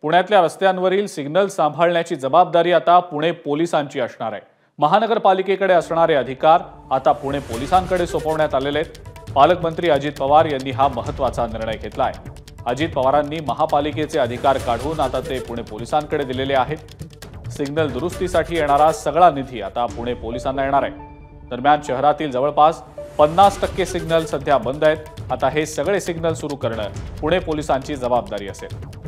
पुण्यातल्या रस्त्यांवरील सिग्नल सांभाळण्याची जबाबदारी आता पुणे पोलिसांची असणार आहे। महानगरपालिकेकडे असणारे अधिकार आता पुणे पोलिसांकडे सोपवण्यात आलेले आहेत। पालकमंत्री अजित पवार यांनी हा महत्त्वाचा निर्णय घेतला आहे। अजित पवारांनी महापालिकेचे अधिकार काढून आता ते पुणे पोलिसांकडे दिलेले आहेत। सिग्नल दुरुस्तीसाठी येणारा सगळा निधी आता पुणे पोलिसांना येणार आहे। दरम्यान शहरातील जवळपास 50% सिग्नल सध्या बंद आहेत। आता हे सगळे सिग्नल सुरू करणं पुणे पोलिसांची जबाबदारी असेल।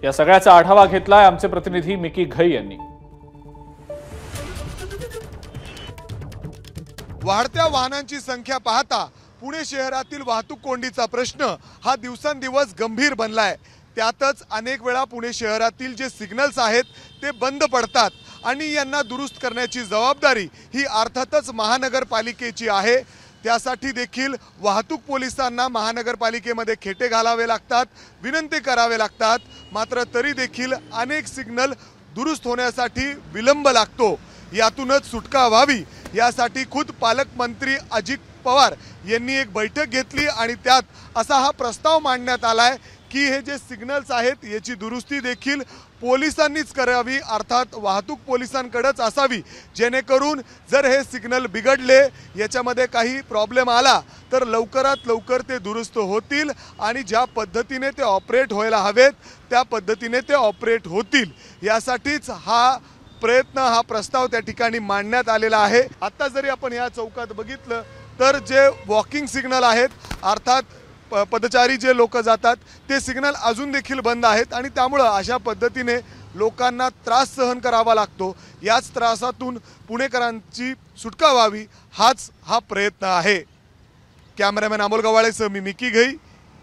या सगळ्याचा आढावा घेतलाय आमचे प्रतिनिधी मिकी घई यांनी। वाढत्या वाहनांची संख्या पाहता पुणे शहरातील वाहतूक कोंडीचा प्रश्न हा दिवसेंदिवस गंभीर बनलाय। त्यातच अनेक वेळा पुणे शहरातील जे सिग्नल्स आहेत ते बंद पडतात आणि यांना दुरुस्त करण्याची जबाबदारी ही अर्थातच महानगरपालिकेची आहे। त्यासाठी देखील वाहतूक पोलिसांना महानगरपालिकेमध्ये खेटे घालावे लागतात, विनंती करावे लागतात। मात्र तरी देखील अनेक सिग्नल दुरुस्त होण्यासाठी विलंब लागतो। यातूनच सुटका व्हावी यासाठी खुद पालकमंत्री अजित पवार यांनी एक बैठक घेतली आणि त्यात असा हा प्रस्ताव मांडण्यात आलाय की हे जे सिग्नल्स आहेत याची दुरुस्ती देखील पोलिसांनीच करावी, अर्थात वाहतूक पोलिसांकडेच असावी, जेणेकरून जर हे सिग्नल बिघडले, याच्यामध्ये काही प्रॉब्लेम आला तर लवकरात लवकर ते दुरुस्त होतील आणि ज्या पद्धतीने ते ऑपरेट व्हायला हवेत त्या पद्धतीने ते ऑपरेट होतील। यासाठीच हा प्रयत्न, हा प्रस्ताव त्या ठिकाणी मांडण्यात आलेला आहे। आता जरी आपण या चौकात बघितलं तर जे वॉकिंग सिग्नल आहेत, अर्थात पदचारी जे लोक जातात ते सिग्नल अजून देखील बंद आहेत आणि त्यामुळे अशा पद्धतीने लोकांना त्रास सहन करावा लागतो। याच त्रासातून पुणेकरांची सुटका व्हावी हाच हा प्रयत्न आहे। कॅमेरामॅन अमोल गवाळेसह मी मिकी घई,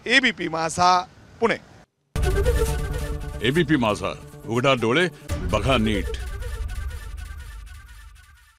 एबीपी माझा, पुणे। एबीपी माझा, उघडा डोळे बघा नीट।